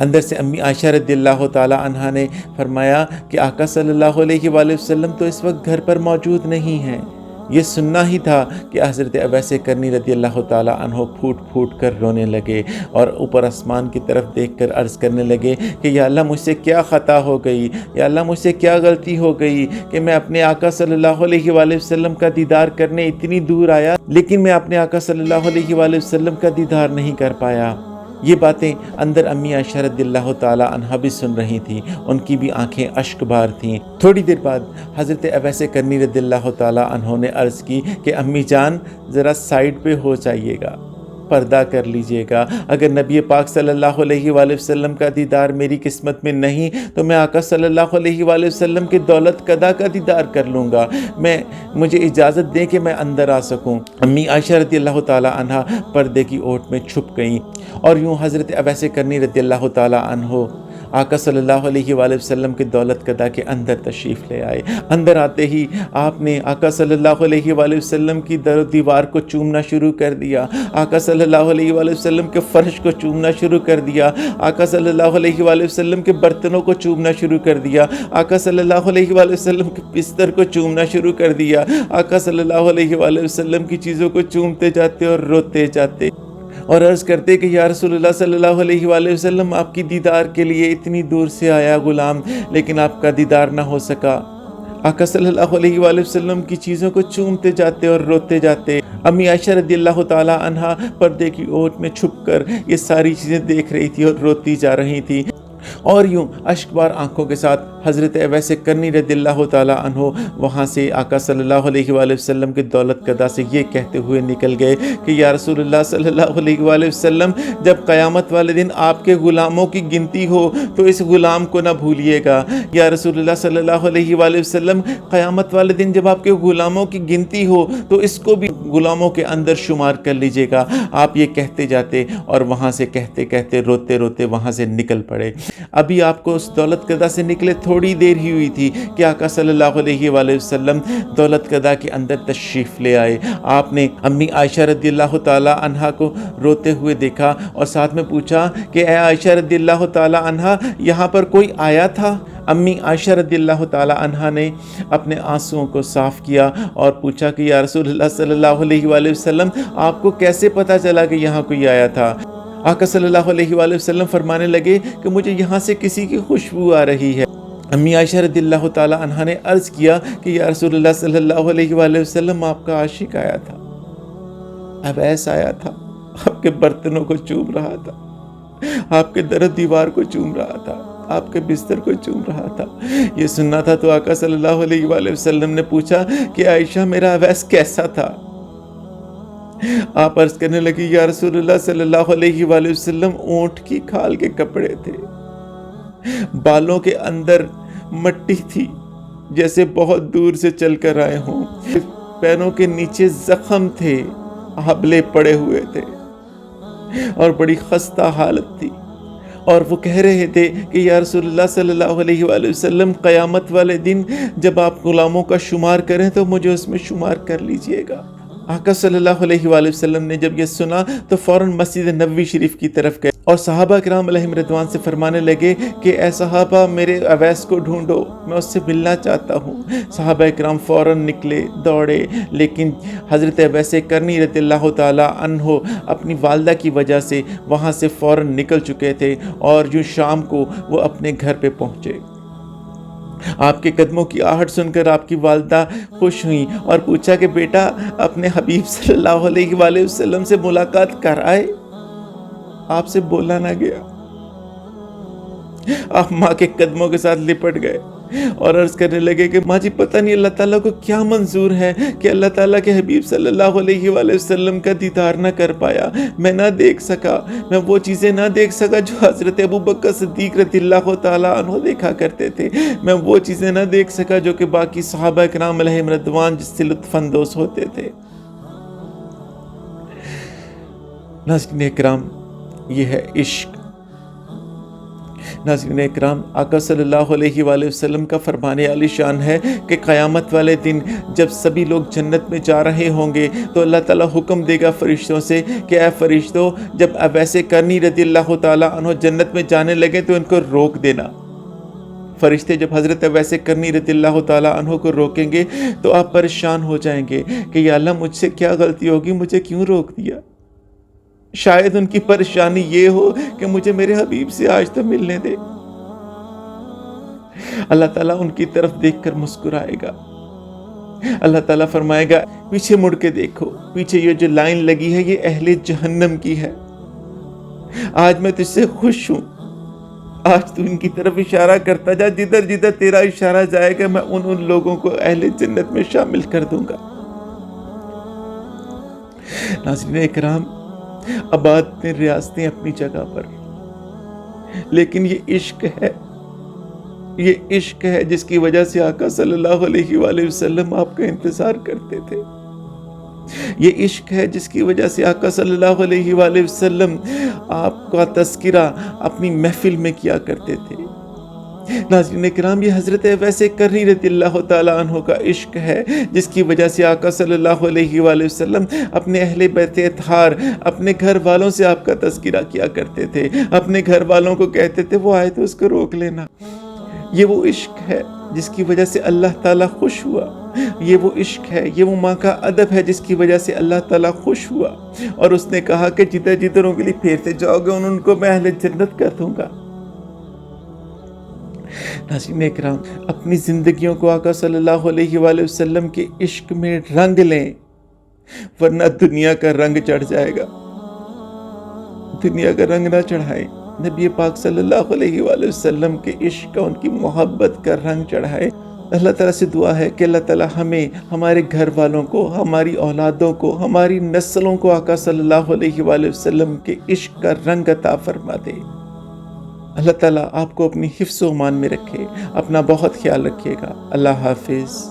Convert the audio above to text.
اندر سے امی عائشہ رضی اللہ تعالی عنہا نے فرمایا کہ آقا صلی اللہ علیہ وآلہ وسلم تو اس وقت گھر پر موجود نہیں ہیں۔ یہ سننا ہی تھا کہ حضرت اویس کرنی رضی اللہ تعالی عنہ پھوٹ پھوٹ کر رونے لگے اور اوپر آسمان کی طرف دیکھ کر عرض کرنے لگے کہ یا اللہ مجھ سے کیا خطا ہو گئی، یا اللہ مجھ سے کیا غلطی ہو گئی کہ میں اپنے آقا صلی اللہ علیہ وآلہ وسلم کا دیدار کرنے اتنی دور آیا لیکن میں اپنے آقا صلی اللہ علیہ وآلہ وسلم کا دیدار نہیں کر پایا۔ یہ باتیں اندر امی عائشہ رضی اللہ تعالی عنہا بھی سن رہی تھیں، ان کی بھی آنکھیں اشک بار تھیں۔ تھوڑی دیر بعد حضرت اویس کرنی رضی اللہ تعالی عنہ نے عرض کی کہ امی جان ذرا سائیڈ پہ ہو جائیے گا، پردہ کر لیجئے گا، اگر نبی پاک صلی اللہ علیہ وآلہ وسلم کا دیدار میری قسمت میں نہیں تو میں آقا صلی اللہ علیہ وآلہ وسلم کے دولت قدا کا دیدار کر لوں گا، مجھے اجازت دیں کہ میں اندر آ سکوں۔ امی عائشہ رضی اللہ تعالی عنہ پردے کی اوٹ میں چھپ گئیں اور یوں حضرت اویس کرنی رضی اللہ تعالی عنہ آقا صلی اللہ علیہ وآلہ وسلم کے دولت قدا کے اندر تشریف لے آئے۔ اندر آتے ہی آپ نے آقا صلی اللہ علیہ وآلہ وسلم کی در و دیوار کو چومنا شروع کر دیا، آقا صلی اللہ علیہ وآلہ وسلم کے فرش کو چومنا شروع کر دیا، آقا صلی اللہ علیہ وآلہ وسلم کے برتنوں کو چومنا شروع کر دیا، آقا صلی اللہ علیہ وآلہ وسلم کے بستر کو چومنا شروع کر دیا، آقا صلی اللہ علیہ وآلہ وسلم کی چیزوں کو چومتے جاتے اور روتے جاتے اور عرض کرتے کہ یا رسول اللہ صلی اللہ علیہ وآلہ وسلم آپ کی دیدار کے لیے اتنی دور سے آیا غلام لیکن آپ کا دیدار نہ ہو سکا۔ آقا صلی اللہ علیہ وآلہ وسلم کی چیزوں کو چومتے جاتے اور روتے جاتے۔ امی عائشہ رضی اللہ تعالی عنہا پردے کی اوٹ میں چھپ کر یہ ساری چیزیں دیکھ رہی تھی اور روتی جا رہی تھی اور یوں اشکبار آنکھوں کے ساتھ حضرت اویس کرنی رضی اللہ تعالی عنہ وہاں سے آقا صلی اللہ علیہ وآلہ وسلم کے دولت قدا سے یہ کہتے ہوئے نکل گئے کہ یا رسول اللہ صلی اللہ علیہ وآلہ وسلم جب قیامت والے دن آپ کے غلاموں کی گنتی ہو تو اس غلام کو نہ بھولیے گا۔ یا رسول اللہ صلی اللہ علیہ وآلہ وسلم قیامت والے دن جب آپ کے غلاموں کی گنتی ہو تو اس کو بھی غلاموں کے اندر شمار کر لیجئے گا۔ آپ یہ کہتے جاتے اور وہاں سے کہتے کہتے روتے روتے وہاں سے نکل پڑے۔ ابھی آپ کو اس دولت قدا سے نکلے تھوڑی دیر ہی ہوئی تھی کہ آقا صلی اللہ علیہ وآلہ وسلم دولت قدا کے اندر تشریف لے آئے۔ آپ نے امی عائشہ رضی اللہ تعالی عنہا کو روتے ہوئے دیکھا اور ساتھ میں پوچھا کہ اے عائشہ رضی اللہ تعالی عنہا یہاں پر کوئی آیا تھا؟ امی عائشہ رضی اللہ تعالی عنہا نے اپنے آنسوؤں کو صاف کیا اور پوچھا کہ یا رسول اللہ صلی اللہ علیہ وآلہ وسلم آپ کو کیسے پتا چلا کہ یہاں کوئی آیا تھا؟ آقا صلی اللہ علیہ وآلہ وسلم فرمانے لگے کہ مجھے یہاں سے کسی کی خوشبو آ رہی ہے۔ امی عائشہ رضی اللہ تعالی عنہا نے عرض کیا کہ یا رسول اللہ صلی اللہ علیہ وآلہ وسلم آپ کا عاشق آیا تھا، اویس آیا تھا، آپ کے برتنوں کو چوم رہا تھا، آپ کے در و دیوار کو چوم رہا تھا، آپ کے بستر کو چوم رہا تھا۔ یہ سننا تھا تو آقا صلی اللہ علیہ وآلہ وسلم نے پوچھا کہ عائشہ میرا اویس کیسا تھا؟ آپ عرض کرنے لگی یا رسول اللہ صلی اللہ علیہ وآلہ وسلم اونٹ کی کھال کے کپڑے تھے، بالوں کے اندر مٹی تھی جیسے بہت دور سے چل کر آئے ہوں، پیروں کے نیچے زخم تھے، ہبلے پڑے ہوئے تھے اور بڑی خستہ حالت تھی، اور وہ کہہ رہے تھے کہ یا رسول اللہ صلی اللہ علیہ وآلہ وسلم قیامت والے دن جب آپ غلاموں کا شمار کریں تو مجھے اس میں شمار کر لیجئے گا۔ آقا صلی اللہ علیہ وآلہ وسلم نے جب یہ سنا تو فوراً مسجد نبوی شریف کی طرف گئے اور صحابہ کرام علیہم رضوان سے فرمانے لگے کہ اے صحابہ میرے اویس کو ڈھونڈو، میں اس سے ملنا چاہتا ہوں۔ صحابہ کرام فوراً نکلے، دوڑے، لیکن حضرت اویس کرنی رضی اللہ تعالی عنہ اپنی والدہ کی وجہ سے وہاں سے فوراً نکل چکے تھے اور یوں شام کو وہ اپنے گھر پہ پہنچے۔ آپ کے قدموں کی آہٹ سن کر آپ کی والدہ خوش ہوئیں اور پوچھا کہ بیٹا اپنے حبیب صلی اللہ علیہ وآلہ وسلم سے ملاقات کر آئے؟ آپ سے بولا نہ گیا۔ آپ ماں کے قدموں کے ساتھ لپٹ گئے اور عرض کرنے لگے کہ ماں جی پتہ نہیں اللہ تعالیٰ کو کیا منظور ہے کہ اللہ تعالیٰ کے حبیب صلی اللہ علیہ وآلہ وسلم کا دیدار نہ کر پایا، میں نہ دیکھ سکا، میں وہ چیزیں نہ دیکھ سکا جو حضرت ابوبکر صدیق رضی اللہ تعالیٰ عنہ دیکھا کرتے تھے، میں وہ چیزیں نہ دیکھ سکا جو کہ باقی صحابہ کرام علیہم رضوان جس سے لطف اندوز ہوتے تھے۔ ناظرین اکرام، یہ ہے عشق۔ ناظرین اکرام، آقا صلی اللہ علیہ وآلہ وسلم کا فرمان عالی شان ہے کہ قیامت والے دن جب سبھی لوگ جنت میں جا رہے ہوں گے تو اللہ تعالیٰ حکم دے گا فرشتوں سے کہ اے فرشتوں، جب اویس کرنی رضی اللہ تعالیٰ عنہ جنت میں جانے لگے تو ان کو روک دینا۔ فرشتے جب حضرت اویس کرنی رضی اللہ تعالیٰ عنہ کو روکیں گے تو آپ پریشان ہو جائیں گے کہ یا اللہ مجھ سے کیا غلطی ہوگی، مجھے کیوں روک دیا؟ شاید ان کی پریشانی یہ ہو کہ مجھے میرے حبیب سے آج تو ملنے دے۔ اللہ تعالیٰ ان کی طرف دیکھ کر مسکرائے گا۔ اللہ تعالیٰ فرمائے گا پیچھے مڑ کے دیکھو، پیچھے یہ جو لائن لگی ہے یہ اہل جہنم کی ہے، آج میں تجھ سے خوش ہوں، آج تو ان کی طرف اشارہ کرتا جا، جدھر جدھر تیرا اشارہ جائے گا میں ان لوگوں کو اہل جنت میں شامل کر دوں گا۔ ناظرین اکرام، آباد میں ریاستیں اپنی جگہ پر، لیکن یہ عشق ہے، یہ عشق ہے جس کی وجہ سے آقا صلی اللہ علیہ وآلہ وسلم آپ کا انتظار کرتے تھے، یہ عشق ہے جس کی وجہ سے آقا صلی اللہ علیہ وآلہ وسلم آپ کا تذکرہ اپنی محفل میں کیا کرتے تھے۔ ناظرین اکرام، یہ حضرت اویس کرنی رضی اللہ تعالیٰ عنہ کا عشق ہے جس کی وجہ سے آقا صلی اللہ علیہ وآلہ وسلم اپنے اہل بیت اطہار، اپنے گھر والوں سے آپ کا تذکرہ کیا کرتے تھے، اپنے گھر والوں کو کہتے تھے وہ آئے تو اس کو روک لینا۔ یہ وہ عشق ہے جس کی وجہ سے اللہ تعالیٰ خوش ہوا، یہ وہ عشق ہے، یہ وہ ماں کا ادب ہے جس کی وجہ سے اللہ تعالیٰ خوش ہوا اور اس نے کہا کہ جدھر جدھر ان کے لیے پھیرتے جاؤ گے ان کو میں اہل جنت کر دوں گا۔ ناظرین اکرام، اپنی زندگیوں کو آقا صلی اللہ علیہ وآلہ وسلم کے عشق میں رنگ لیں، ورنہ دنیا کا رنگ چڑھ جائے گا۔ دنیا کا رنگ نہ چڑھائیں، نبی پاک صلی اللہ علیہ وآلہ وسلم کے عشق کا، ان کی محبت کا رنگ چڑھائیں۔ اللہ تعالیٰ سے دعا ہے کہ اللہ تعالیٰ ہمیں، ہمارے گھر والوں کو، ہماری اولادوں کو، ہماری نسلوں کو آقا صلی اللہ علیہ وآلہ وسلم کے عشق کا رنگ عطا فرما دے۔ اللہ تعالیٰ آپ کو اپنی حفظ و امان میں رکھے، اپنا بہت خیال رکھیے گا۔ اللہ حافظ۔